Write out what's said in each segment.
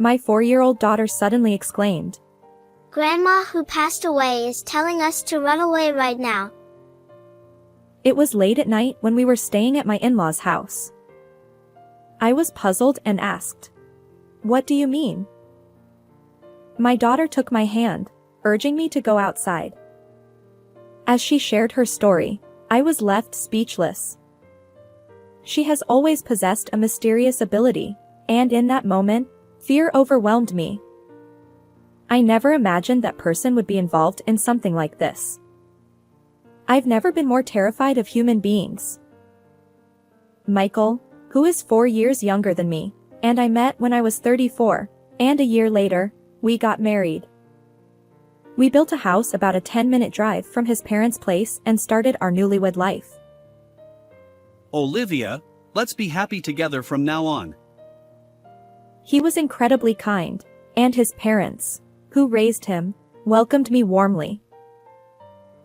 My 4-year-old daughter suddenly exclaimed. Grandma who passed away is telling us to run away right now. It was late at night when we were staying at my in-laws' house. I was puzzled and asked, "What do you mean?" My daughter took my hand, urging me to go outside. As she shared her story, I was left speechless. She has always possessed a mysterious ability, and in that moment, fear overwhelmed me. I never imagined that person would be involved in something like this. I've never been more terrified of human beings. Michael, who is 4 years younger than me, and I met when I was 34, and a year later, we got married. We built a house about a 10-minute drive from his parents' place and started our newlywed life. Olivia, let's be happy together from now on. He was incredibly kind, and his parents, who raised him, welcomed me warmly.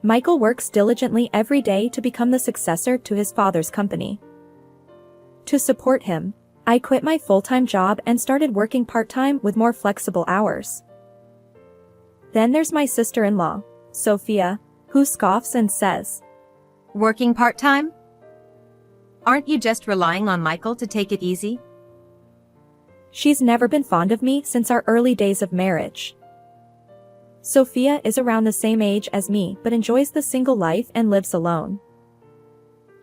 Michael works diligently every day to become the successor to his father's company. To support him, I quit my full-time job and started working part-time with more flexible hours. Then there's my sister-in-law, Sophia, who scoffs and says, "Working part-time? Aren't you just relying on Michael to take it easy?" She's never been fond of me since our early days of marriage. Sophia is around the same age as me but enjoys the single life and lives alone.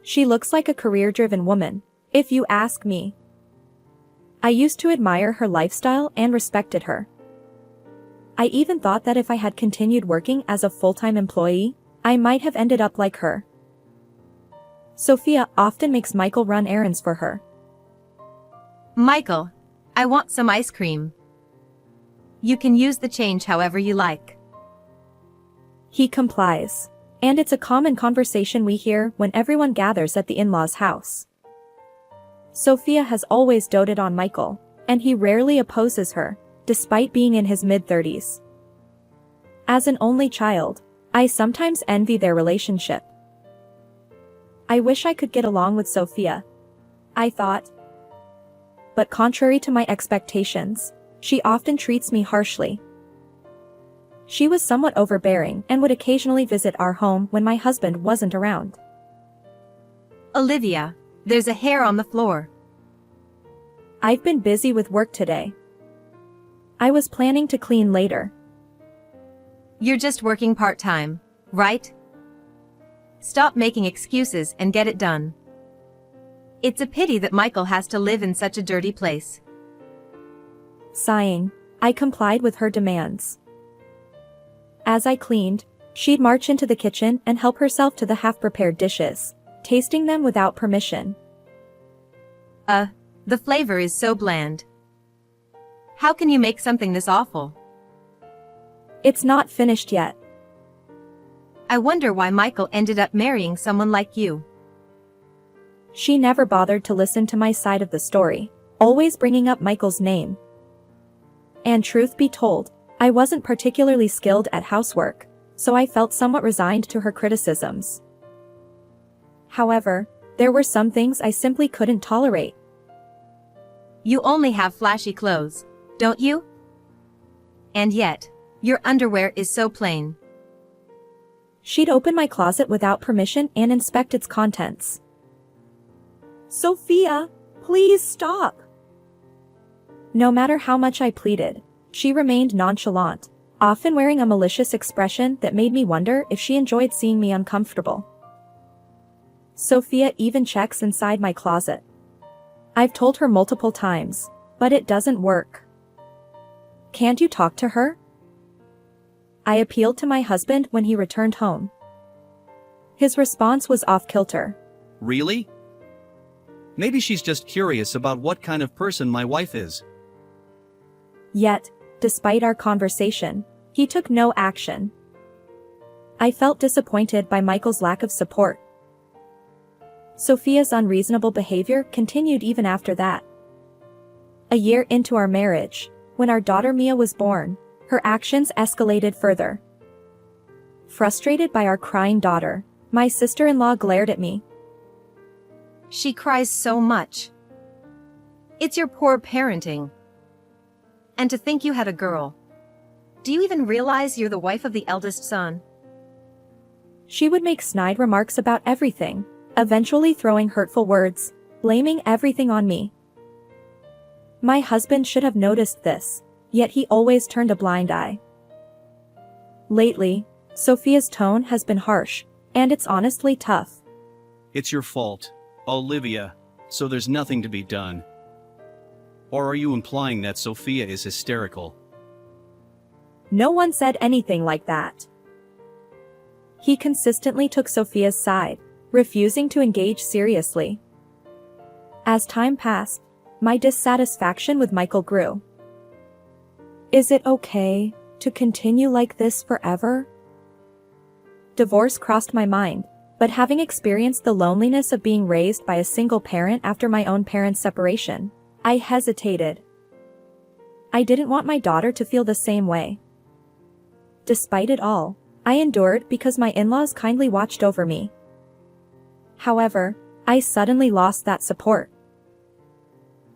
She looks like a career-driven woman, if you ask me. I used to admire her lifestyle and respected her. I even thought that if I had continued working as a full-time employee, I might have ended up like her. Sophia often makes Michael run errands for her. "Michael, I want some ice cream. You can use the change however you like." He complies, and it's a common conversation we hear when everyone gathers at the in-laws' house. Sophia has always doted on Michael, and he rarely opposes her, despite being in his mid-30s. As an only child, I sometimes envy their relationship. I wish I could get along with Sophia, I thought. But contrary to my expectations, she often treats me harshly. She was somewhat overbearing and would occasionally visit our home when my husband wasn't around. "Olivia, there's a hair on the floor." I've been busy with work today. I was planning to clean later. "You're just working part-time, right? Stop making excuses and get it done. It's a pity that Michael has to live in such a dirty place." Sighing, I complied with her demands. As I cleaned, she'd march into the kitchen and help herself to the half-prepared dishes, tasting them without permission. The flavor is so bland. How can you make something this awful?" It's not finished yet. "I wonder why Michael ended up marrying someone like you." She never bothered to listen to my side of the story, always bringing up Michael's name. And truth be told, I wasn't particularly skilled at housework, so I felt somewhat resigned to her criticisms. However, there were some things I simply couldn't tolerate. "You only have flashy clothes, don't you? And yet, your underwear is so plain." She'd open my closet without permission and inspect its contents. "Sophia, please stop." No matter how much I pleaded, she remained nonchalant, often wearing a malicious expression that made me wonder if she enjoyed seeing me uncomfortable. Sophia even checks inside my closet. I've told her multiple times, but it doesn't work. "Can't you talk to her?" I appealed to my husband when he returned home. His response was off-kilter. Really? Maybe she's just curious about what kind of person my wife is. Yet, despite our conversation, he took no action. I felt disappointed by Michael's lack of support. Sophia's unreasonable behavior continued even after that. A year into our marriage, when our daughter Mia was born, her actions escalated further. Frustrated by our crying daughter, my sister-in-law glared at me. "She cries so much. It's your poor parenting. And to think you had a girl. Do you even realize you're the wife of the eldest son? She would make snide remarks about everything, eventually throwing hurtful words, blaming everything on me. My husband should have noticed this, yet he always turned a blind eye. Lately, Sophia's tone has been harsh, and it's honestly tough. It's your fault, Olivia, so there's nothing to be done. Or are you implying that Sophia is hysterical? No one said anything like that. He consistently took Sophia's side, refusing to engage seriously. As time passed, my dissatisfaction with Michael grew. Is it okay to continue like this forever? Divorce crossed my mind, but having experienced the loneliness of being raised by a single parent after my own parents' separation, I hesitated. I didn't want my daughter to feel the same way. Despite it all, I endured because my in-laws kindly watched over me. However, I suddenly lost that support.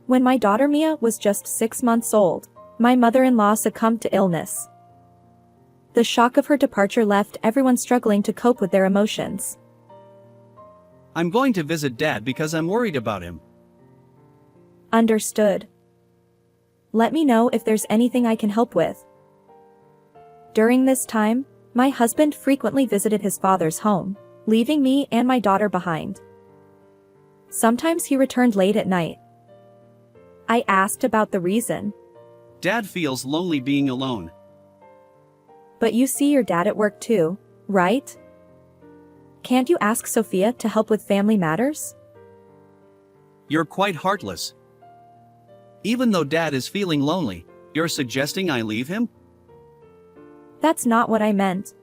When my daughter Mia was just 6 months old, my mother-in-law succumbed to illness. The shock of her departure left everyone struggling to cope with their emotions. I'm going to visit Dad because I'm worried about him. Understood. Let me know if there's anything I can help with. During this time, my husband frequently visited his father's home, leaving me and my daughter behind. Sometimes he returned late at night. I asked about the reason. Dad feels lonely being alone. But you see your dad at work too, right? Can't you ask Sophia to help with family matters? You're quite heartless. Even though Dad is feeling lonely, you're suggesting I leave him? That's not what I meant.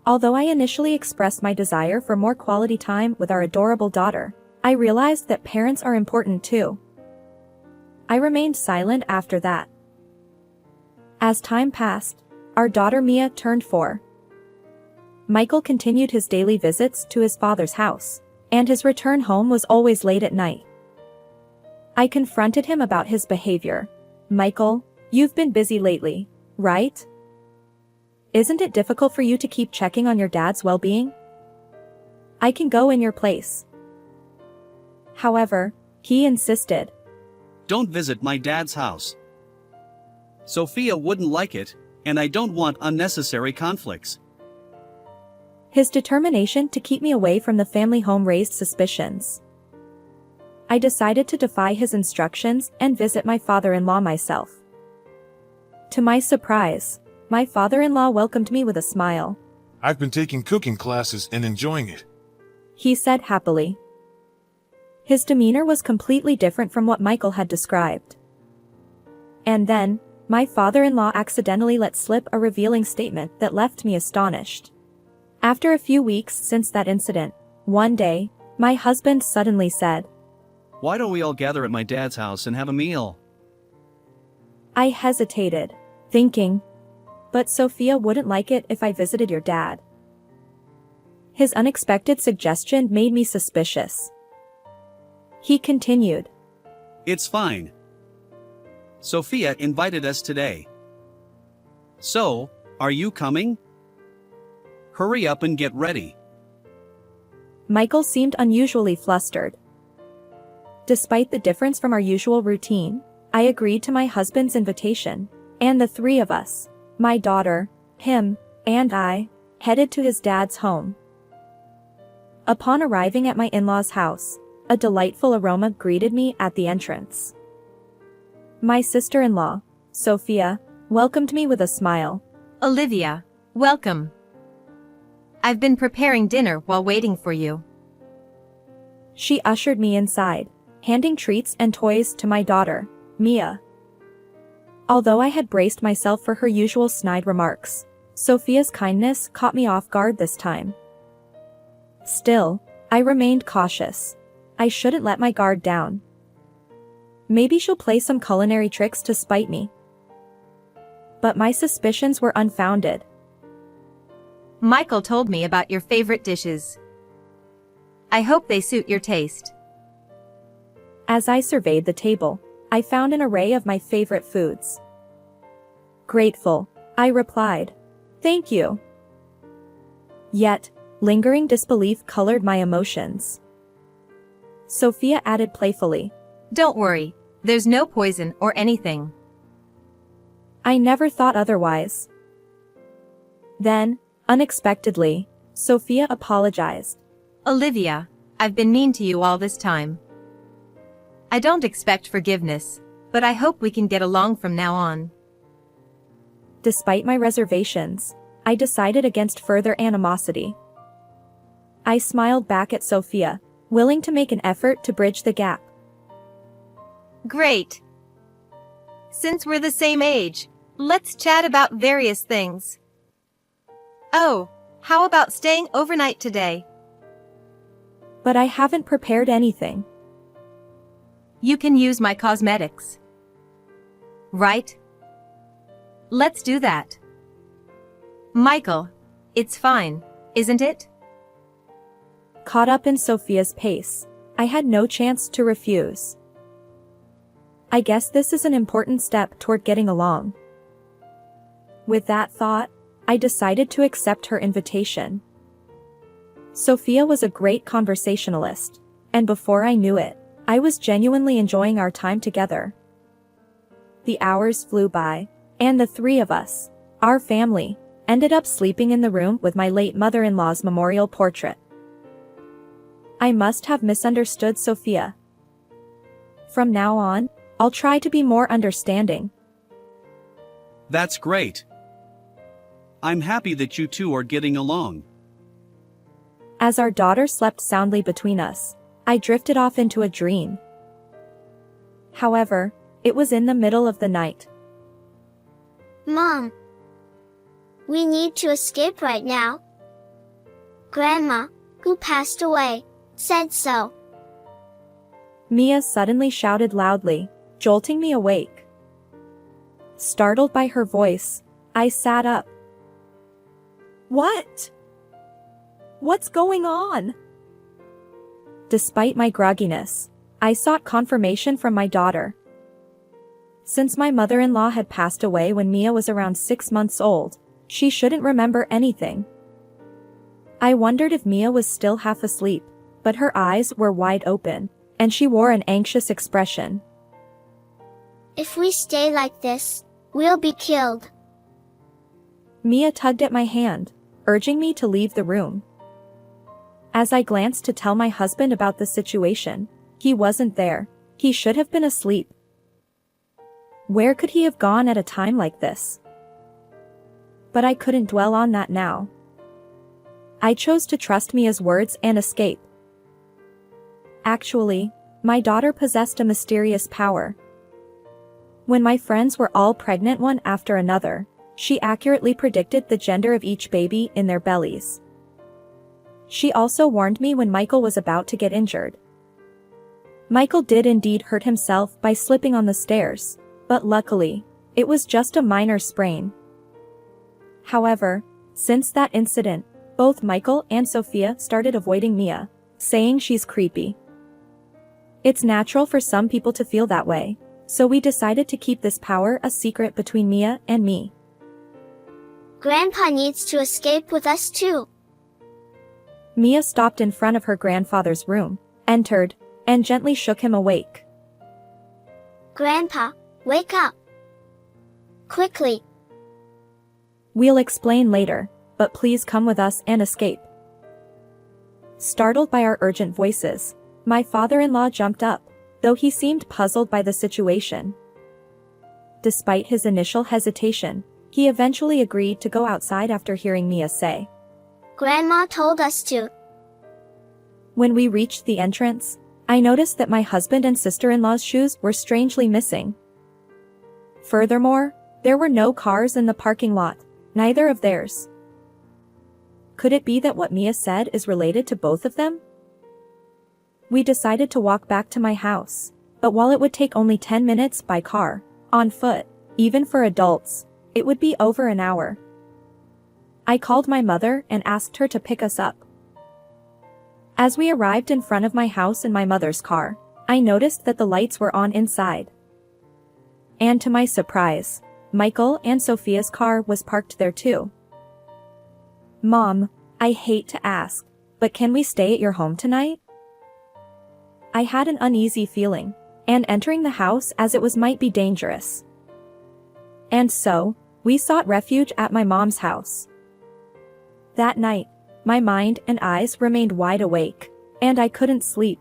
Although I initially expressed my desire for more quality time with our adorable daughter, I realized that parents are important too. I remained silent after that. As time passed, our daughter Mia turned 4. Michael continued his daily visits to his father's house, and his return home was always late at night. I confronted him about his behavior. Michael, you've been busy lately, right? Isn't it difficult for you to keep checking on your dad's well-being? I can go in your place. However, he insisted. Don't visit my dad's house. Sophia wouldn't like it, and I don't want unnecessary conflicts. His determination to keep me away from the family home raised suspicions. I decided to defy his instructions and visit my father-in-law myself. To my surprise, my father-in-law welcomed me with a smile. I've been taking cooking classes and enjoying it. He said happily. His demeanor was completely different from what Michael had described. And then, my father-in-law accidentally let slip a revealing statement that left me astonished. After a few weeks since that incident, one day, my husband suddenly said, Why don't we all gather at my dad's house and have a meal? I hesitated, thinking, but Sophia wouldn't like it if I visited your dad. His unexpected suggestion made me suspicious. He continued. It's fine. Sophia invited us today. So, are you coming? Hurry up and get ready. Michael seemed unusually flustered. Despite the difference from our usual routine, I agreed to my husband's invitation, and the 3 of us, my daughter, him, and I, headed to his dad's home. Upon arriving at my in-laws' house, a delightful aroma greeted me at the entrance. My sister-in-law, Sophia, welcomed me with a smile. Olivia, welcome. I've been preparing dinner while waiting for you. She ushered me inside, handing treats and toys to my daughter, Mia. Although I had braced myself for her usual snide remarks, Sophia's kindness caught me off guard this time. Still, I remained cautious. I shouldn't let my guard down. Maybe she'll play some culinary tricks to spite me. But my suspicions were unfounded. Michael told me about your favorite dishes. I hope they suit your taste. As I surveyed the table, I found an array of my favorite foods. Grateful, I replied. Thank you. Yet, lingering disbelief colored my emotions. Sophia added playfully. Don't worry, there's no poison or anything. I never thought otherwise. Then, unexpectedly, Sophia apologized. Olivia, I've been mean to you all this time. I don't expect forgiveness, but I hope we can get along from now on. Despite my reservations, I decided against further animosity. I smiled back at Sophia, willing to make an effort to bridge the gap. Great. Since we're the same age, let's chat about various things. Oh, how about staying overnight today? But I haven't prepared anything. You can use my cosmetics. Right? Let's do that. Michael, it's fine, isn't it? Caught up in Sophia's pace, I had no chance to refuse. I guess this is an important step toward getting along. With that thought, I decided to accept her invitation. Sophia was a great conversationalist, and before I knew it, I was genuinely enjoying our time together. The hours flew by, and the three of us, our family, ended up sleeping in the room with my late mother-in-law's memorial portrait. I must have misunderstood Sophia. From now on, I'll try to be more understanding. That's great. I'm happy that you two are getting along. As our daughter slept soundly between us, I drifted off into a dream. However, it was in the middle of the night. Mom, we need to escape right now. Grandma, who passed away, said so. Mia suddenly shouted loudly, jolting me awake. Startled by her voice, I sat up. What? What's going on? Despite my grogginess, I sought confirmation from my daughter. Since my mother-in-law had passed away when Mia was around 6 months old, she shouldn't remember anything. I wondered if Mia was still half asleep, but her eyes were wide open, and she wore an anxious expression. If we stay like this, we'll be killed. Mia tugged at my hand, urging me to leave the room. As I glanced to tell my husband about the situation, he wasn't there. He should have been asleep. Where could he have gone at a time like this? But I couldn't dwell on that now. I chose to trust Mia's words and escape. Actually, my daughter possessed a mysterious power. When my friends were all pregnant one after another, she accurately predicted the gender of each baby in their bellies. She also warned me when Michael was about to get injured. Michael did indeed hurt himself by slipping on the stairs, but luckily, it was just a minor sprain. However, since that incident, both Michael and Sophia started avoiding Mia, saying she's creepy. It's natural for some people to feel that way, so we decided to keep this power a secret between Mia and me. Grandpa needs to escape with us too. Mia stopped in front of her grandfather's room, entered, and gently shook him awake. Grandpa, wake up. Quickly. We'll explain later, but please come with us and escape. Startled by our urgent voices, my father-in-law jumped up, though he seemed puzzled by the situation. Despite his initial hesitation, he eventually agreed to go outside after hearing Mia say, Grandma told us to. When we reached the entrance, I noticed that my husband and sister-in-law's shoes were strangely missing. Furthermore, there were no cars in the parking lot, neither of theirs. Could it be that what Mia said is related to both of them? We decided to walk back to my house, but while it would take only 10 minutes by car, on foot, even for adults, it would be over an hour. I called my mother and asked her to pick us up. As we arrived in front of my house in my mother's car, I noticed that the lights were on inside. and to my surprise, Michael and Sophia's car was parked there too. Mom, I hate to ask, but can we stay at your home tonight? I had an uneasy feeling, and entering the house as it was might be dangerous. And so, we sought refuge at my mom's house. That night, my mind and eyes remained wide awake, and I couldn't sleep.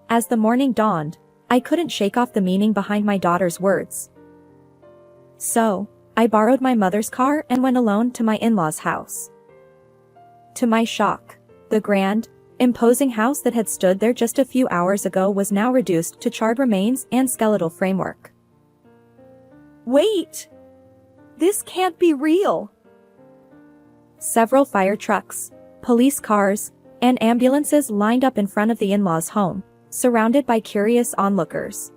As the morning dawned, I couldn't shake off the meaning behind my daughter's words. So, I borrowed my mother's car and went alone to my in-laws' house. To my shock, the grand, imposing house that had stood there just a few hours ago was now reduced to charred remains and skeletal framework. Wait! This can't be real! Several fire trucks, police cars, and ambulances lined up in front of the in-laws' home, surrounded by curious onlookers.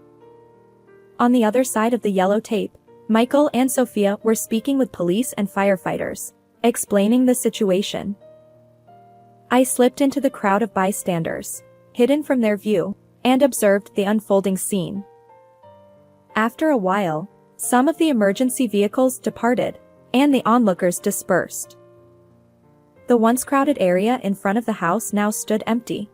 On the other side of the yellow tape, Michael and Sophia were speaking with police and firefighters, explaining the situation. I slipped into the crowd of bystanders, hidden from their view, and observed the unfolding scene. After a while, some of the emergency vehicles departed, and the onlookers dispersed. The once crowded area in front of the house now stood empty.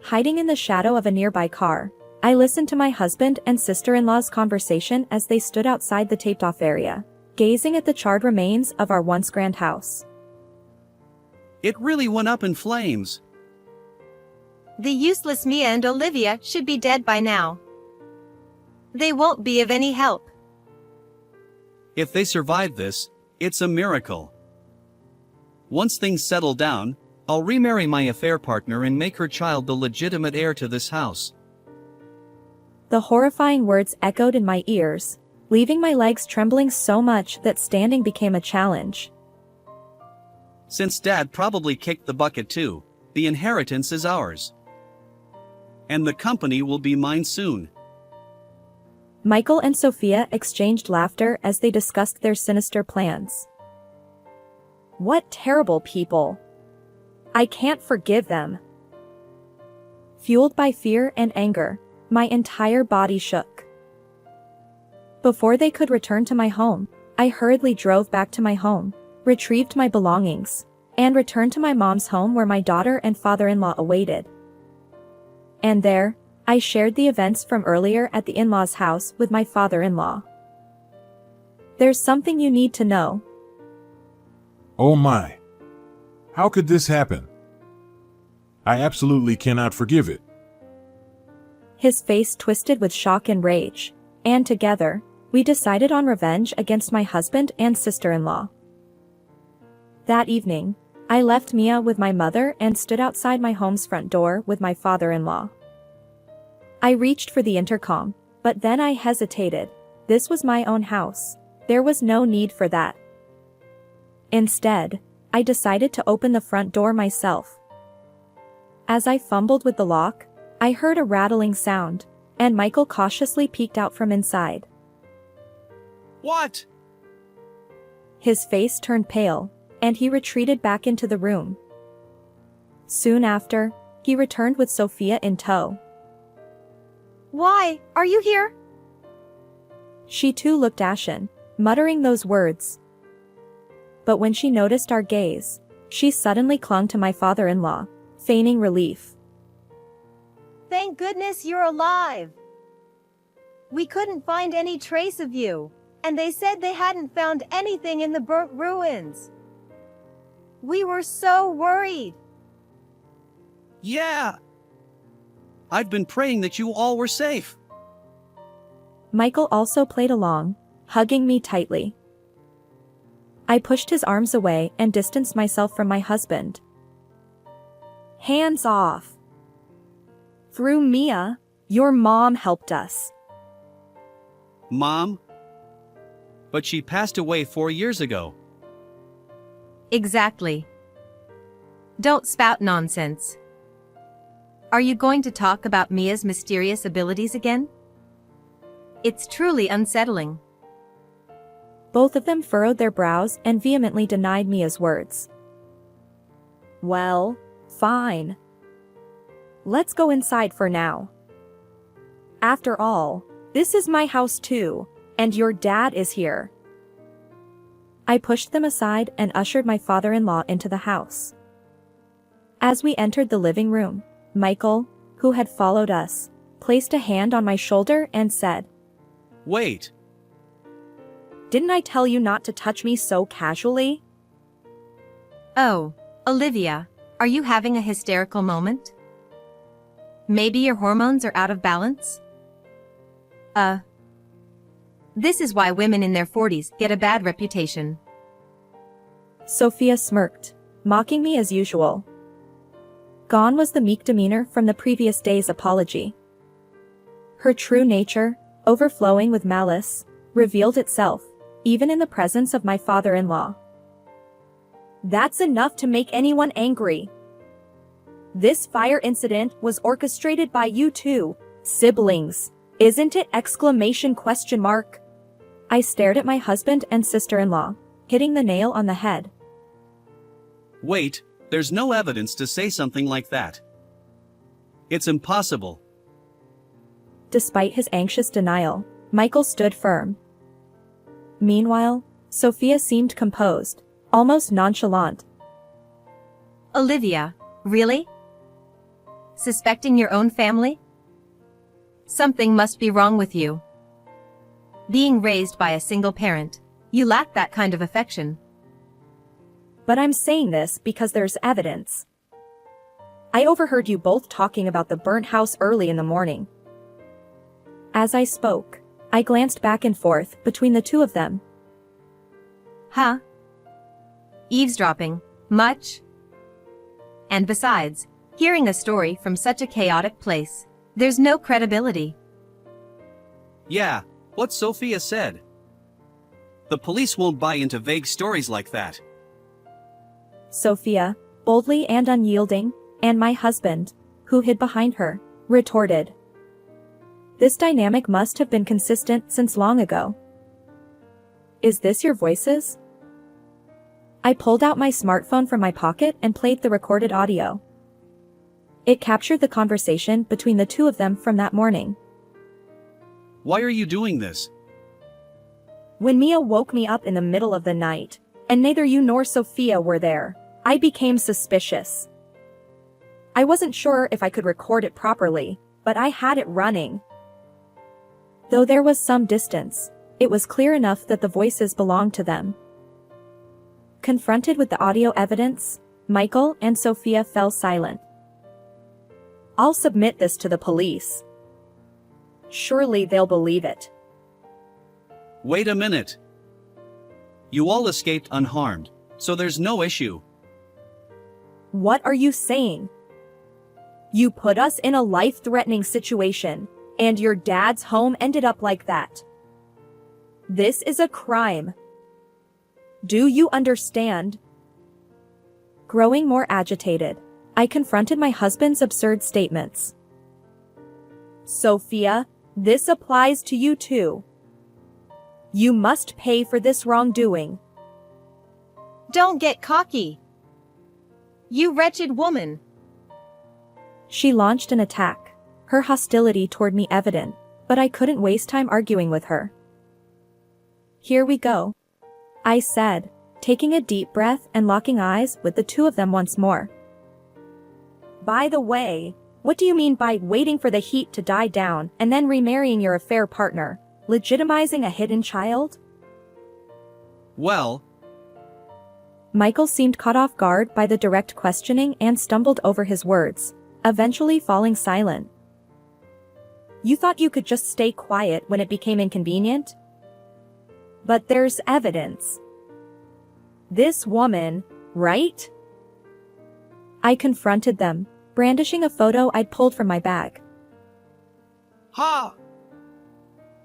Hiding in the shadow of a nearby car, I listened to my husband and sister-in-law's conversation as they stood outside the taped-off area, gazing at the charred remains of our once grand house. It really went up in flames. The useless Mia and Olivia should be dead by now. They won't be of any help. If they survive this, it's a miracle. Once things settle down, I'll remarry my affair partner and make her child the legitimate heir to this house. The horrifying words echoed in my ears, leaving my legs trembling so much that standing became a challenge. Since Dad probably kicked the bucket too, the inheritance is ours. And the company will be mine soon. Michael and Sophia exchanged laughter as they discussed their sinister plans. What terrible people! I can't forgive them. Fueled by fear and anger, my entire body shook. Before they could return to my home, I hurriedly drove back to my home, retrieved my belongings, and returned to my mom's home where my daughter and father-in-law awaited. And there, I shared the events from earlier at the in-laws' house with my father-in-law. There's something you need to know. Oh my. How could this happen? I absolutely cannot forgive it. His face twisted with shock and rage, and together, we decided on revenge against my husband and sister-in-law. That evening, I left Mia with my mother and stood outside my home's front door with my father-in-law. I reached for the intercom, but then I hesitated. This was my own house. There was no need for that. Instead, I decided to open the front door myself. As I fumbled with the lock, I heard a rattling sound, and Michael cautiously peeked out from inside. What? His face turned pale, and he retreated back into the room. Soon after, he returned with Sophia in tow. Why are you here? She too looked ashen, muttering those words. But when she noticed our gaze, she suddenly clung to my father-in-law, feigning relief. Thank goodness you're alive. We couldn't find any trace of you, and they said they hadn't found anything in the burnt ruins. We were so worried. Yeah. I've been praying that you all were safe. Michael also played along, hugging me tightly. I pushed his arms away and distanced myself from my husband. Hands off. Through Mia, your mom helped us. Mom? But she passed away 4 years ago. Exactly. Don't spout nonsense. Are you going to talk about Mia's mysterious abilities again? It's truly unsettling. Both of them furrowed their brows and vehemently denied Mia's words. Well, fine. Let's go inside for now. After all, This is my house too, and your dad is here. I pushed them aside and ushered my father-in-law into the house. As we entered the living room, Michael, who had followed us, placed a hand on my shoulder and said, Wait. "Didn't I tell you not to touch me so casually?" Oh, Olivia, are you having a hysterical moment? Maybe your hormones are out of balance? This is why women in their 40s get a bad reputation. Sophia smirked, mocking me as usual. Gone was the meek demeanor from the previous day's apology. Her true nature, overflowing with malice, revealed itself, even in the presence of my father-in-law. "That's enough to make anyone angry. This fire incident was orchestrated by you two, siblings, isn't it? Exclamation question mark. I stared at my husband and sister-in-law, hitting the nail on the head. Wait, there's no evidence to say something like that. It's impossible. Despite his anxious denial, Michael stood firm. Meanwhile, Sophia seemed composed, almost nonchalant. Olivia, really? Suspecting your own family? Something must be wrong with you. Being raised by a single parent, you lack that kind of affection. But I'm saying this because there's evidence. I overheard you both talking about the burnt house early in the morning. As I spoke, I glanced back and forth between the two of them. Huh? Eavesdropping, much? And besides, hearing a story from such a chaotic place, there's no credibility. Yeah, what Sophia said. The police won't buy into vague stories like that. Sophia, boldly and unyielding, and my husband, who hid behind her, retorted. This dynamic must have been consistent since long ago. Is this your voices? I pulled out my smartphone from my pocket and played the recorded audio. It captured the conversation between the two of them from that morning. Why are you doing this? When Mia woke me up in the middle of the night, and neither you nor Sophia were there, I became suspicious. I wasn't sure if I could record it properly, but I had it running. Though there was some distance, it was clear enough that the voices belonged to them. Confronted with the audio evidence, Michael and Sophia fell silent. I'll submit this to the police. Surely they'll believe it. Wait a minute. You all escaped unharmed, so there's no issue. What are you saying? You put us in a life-threatening situation, and your dad's home ended up like that. This is a crime. Do you understand? Growing more agitated, I confronted my husband's absurd statements. Sophia, this applies to you too. You must pay for this wrongdoing. Don't get cocky. You wretched woman. She launched an attack, her hostility toward me evident, but I couldn't waste time arguing with her. Here we go, I said, taking a deep breath and locking eyes with the two of them once more. By the way, what do you mean by waiting for the heat to die down and then remarrying your affair partner, legitimizing a hidden child? Well, Michael seemed caught off guard by the direct questioning and stumbled over his words, eventually falling silent. You thought you could just stay quiet when it became inconvenient? But there's evidence. This woman, right? I confronted them, brandishing a photo I'd pulled from my bag. ha!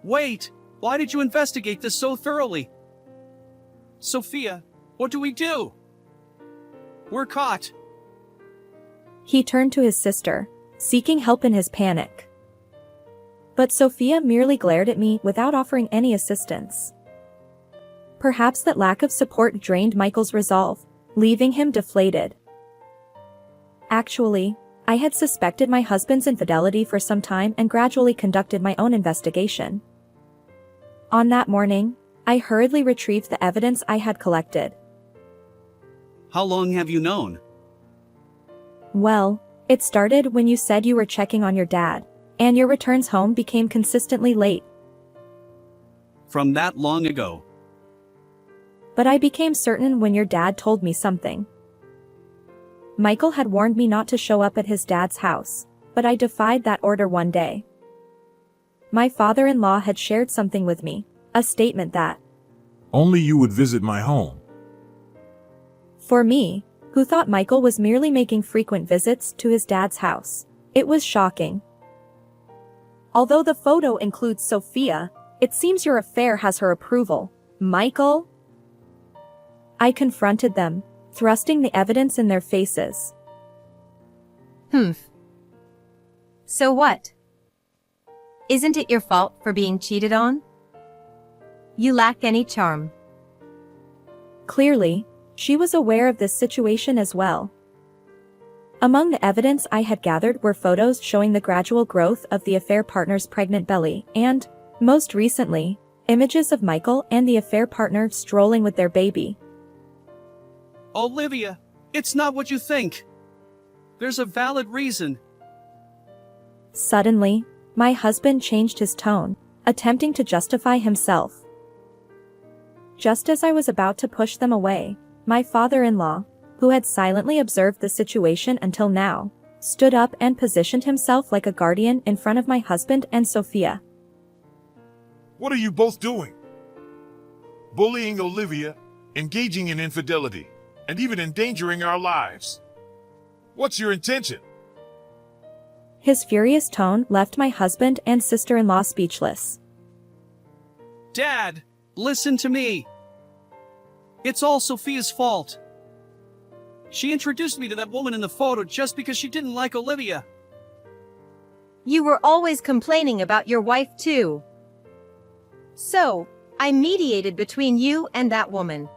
Wait, why did you investigate this so thoroughly? Sophia, what do we do? We're caught. He turned to his sister, seeking help in his panic. But Sophia merely glared at me without offering any assistance. Perhaps that lack of support drained Michael's resolve, leaving him deflated. Actually, I had suspected my husband's infidelity for some time and gradually conducted my own investigation. On that morning, I hurriedly retrieved the evidence I had collected. How long have you known? Well, it started when you said you were checking on your dad, and your returns home became consistently late. From that long ago. But I became certain when your dad told me something. Michael had warned me not to show up at his dad's house, but I defied that order one day. My father-in-law had shared something with me, a statement that, Only you would visit my home. for me, who thought Michael was merely making frequent visits to his dad's house, it was shocking. Although the photo includes Sophia, it seems your affair has her approval, Michael? I confronted them, thrusting the evidence in their faces. Humph. So what? Isn't it your fault for being cheated on? You lack any charm. Clearly, she was aware of this situation as well. Among the evidence I had gathered were photos showing the gradual growth of the affair partner's pregnant belly and, most recently, images of Michael and the affair partner strolling with their baby. Olivia, it's not what you think. There's a valid reason. Suddenly, my husband changed his tone, attempting to justify himself. Just as I was about to push them away, my father-in-law, who had silently observed the situation until now, stood up and positioned himself like a guardian in front of my husband and Sophia. What are you both doing? Bullying Olivia, engaging in infidelity, and even endangering our lives. What's your intention? His furious tone left my husband and sister-in-law speechless. Dad, listen to me. It's all Sophia's fault. She introduced me to that woman in the photo just because she didn't like Olivia. You were always complaining about your wife too. So, I mediated between you and that woman.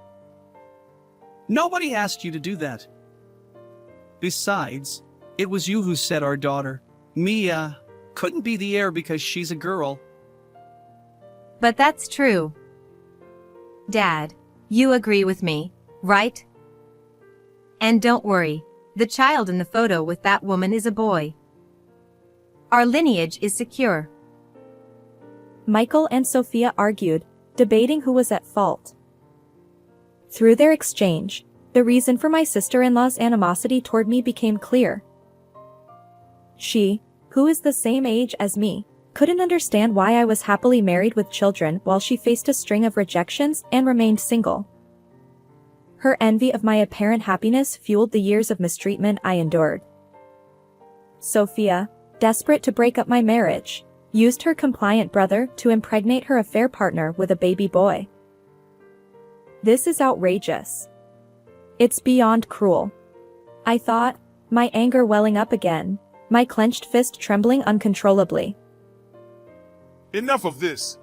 Nobody asked you to do that. Besides, it was you who said our daughter, Mia, couldn't be the heir because she's a girl. But that's true. Dad, you agree with me, right? And don't worry, the child in the photo with that woman is a boy. Our lineage is secure. Michael and Sophia argued, debating who was at fault. Through their exchange, the reason for my sister-in-law's animosity toward me became clear. She, who is the same age as me, couldn't understand why I was happily married with children while she faced a string of rejections and remained single. Her envy of my apparent happiness fueled the years of mistreatment I endured. Sophia, desperate to break up my marriage, used her compliant brother to impregnate her affair partner with a baby boy. This is outrageous. It's beyond cruel. I thought, my anger welling up again, my clenched fist trembling uncontrollably. Enough of this.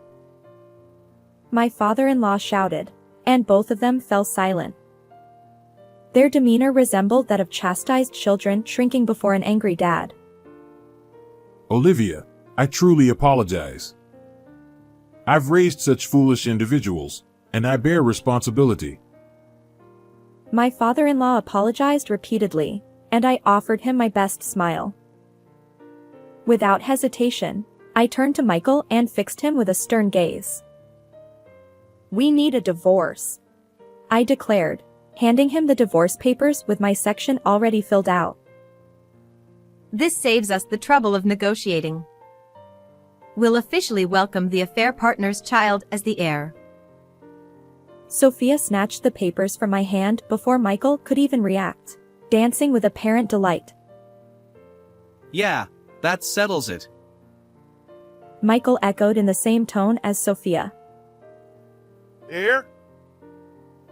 My father-in-law shouted, and both of them fell silent. Their demeanor resembled that of chastised children shrinking before an angry dad. Olivia, I truly apologize. I've raised such foolish individuals, and I bear responsibility. My father-in-law apologized repeatedly, and I offered him my best smile. Without hesitation, I turned to Michael and fixed him with a stern gaze. We need a divorce, I declared, handing him the divorce papers with my section already filled out. This saves us the trouble of negotiating. We'll officially welcome the affair partner's child as the heir. Sophia snatched the papers from my hand before Michael could even react, dancing with apparent delight. Yeah, that settles it. Michael echoed in the same tone as Sophia. Heir?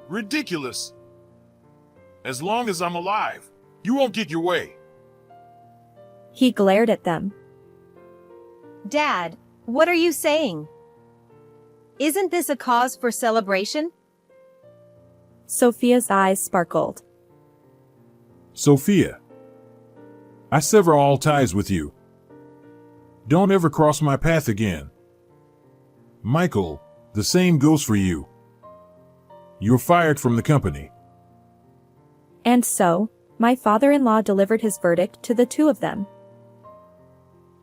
Ridiculous. As long as I'm alive, you won't get your way. He glared at them. Dad, what are you saying? Isn't this a cause for celebration? Sophia's eyes sparkled. Sophia, I sever all ties with you. Don't ever cross my path again. Michael, the same goes for you. You're fired from the company. And so, my father-in-law delivered his verdict to the two of them.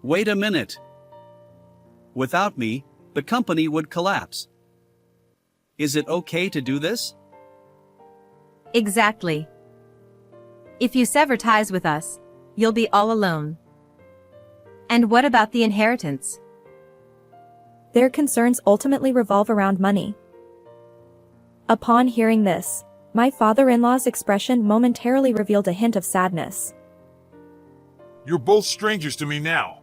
Wait a minute. Without me, the company would collapse. Is it okay to do this? Exactly. If you sever ties with us, you'll be all alone. And what about the inheritance? Their concerns ultimately revolve around money. Upon hearing this, my father-in-law's expression momentarily revealed a hint of sadness. You're both strangers to me now.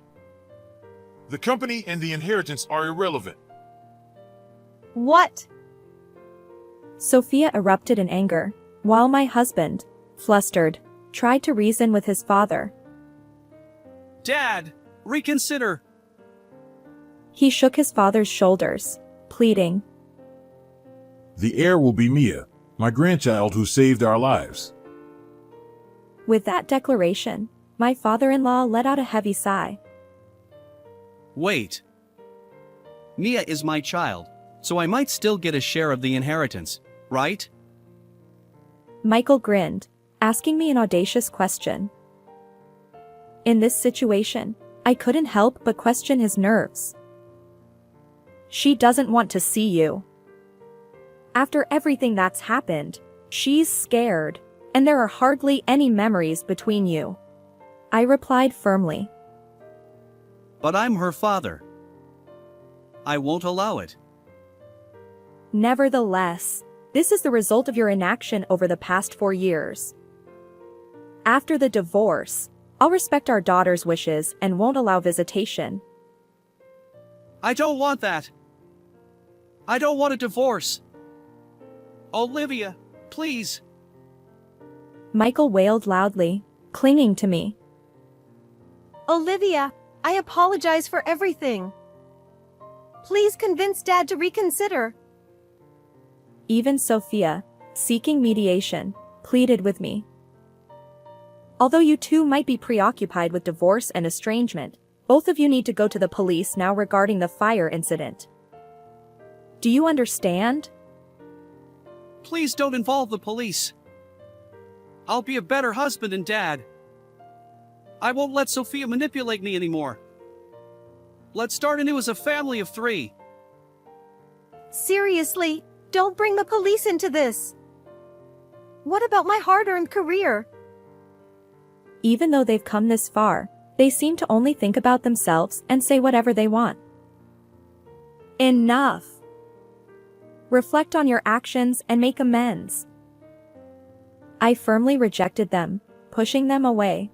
The company and the inheritance are irrelevant. What? Sophia erupted in anger, while my husband, flustered, tried to reason with his father. Dad, reconsider. He shook his father's shoulders, pleading. The heir will be Mia, my grandchild who saved our lives. With that declaration, my father-in-law let out a heavy sigh. Wait. Mia is my child, so I might still get a share of the inheritance, right? Michael grinned, asking me an audacious question. In this situation, I couldn't help but question his nerves. She doesn't want to see you. After everything that's happened, she's scared, and there are hardly any memories between you. I replied firmly. But I'm her father. I won't allow it. Nevertheless, this is the result of your inaction over the past 4 years. After the divorce, I'll respect our daughter's wishes and won't allow visitation. I don't want that. I don't want a divorce. Olivia, please. Michael wailed loudly, clinging to me. Olivia, I apologize for everything. Please convince Dad to reconsider. Even Sophia, seeking mediation, pleaded with me. Although you two might be preoccupied with divorce and estrangement, both of you need to go to the police now regarding the fire incident. Do you understand? Please don't involve the police. I'll be a better husband and dad. I won't let Sophia manipulate me anymore. Let's start anew as a family of 3. Seriously, don't bring the police into this. What about my hard-earned career? Even though they've come this far, they seem to only think about themselves and say whatever they want. Enough! Reflect on your actions and make amends. I firmly rejected them, pushing them away.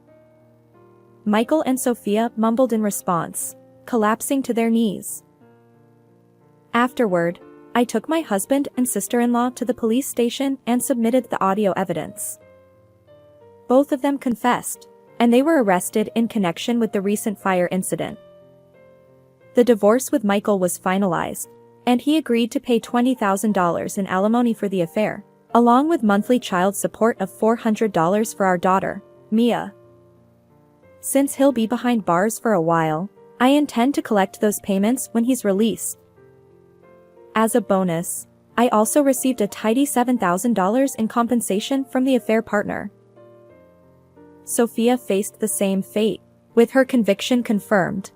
Michael and Sophia mumbled in response, collapsing to their knees. Afterward, I took my husband and sister-in-law to the police station and submitted the audio evidence. Both of them confessed, and they were arrested in connection with the recent fire incident. The divorce with Michael was finalized, and he agreed to pay $20,000 in alimony for the affair, along with monthly child support of $400 for our daughter, Mia. Since he'll be behind bars for a while, I intend to collect those payments when he's released. As a bonus, I also received a tidy $7,000 in compensation from the affair partner. Sophia faced the same fate, with her conviction confirmed.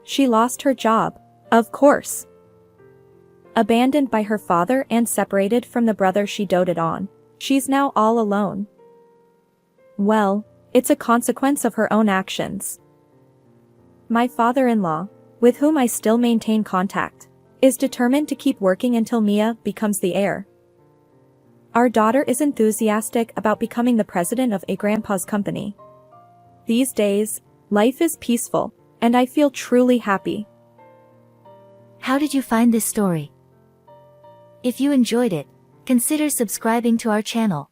She lost her job, of course. Abandoned by her father and separated from the brother she doted on, she's now all alone. Well, it's a consequence of her own actions. My father-in-law, with whom I still maintain contact, is determined to keep working until Mia becomes the heir. Our daughter is enthusiastic about becoming the president of a grandpa's company. These days, life is peaceful, and I feel truly happy. How did you find this story? If you enjoyed it, consider subscribing to our channel.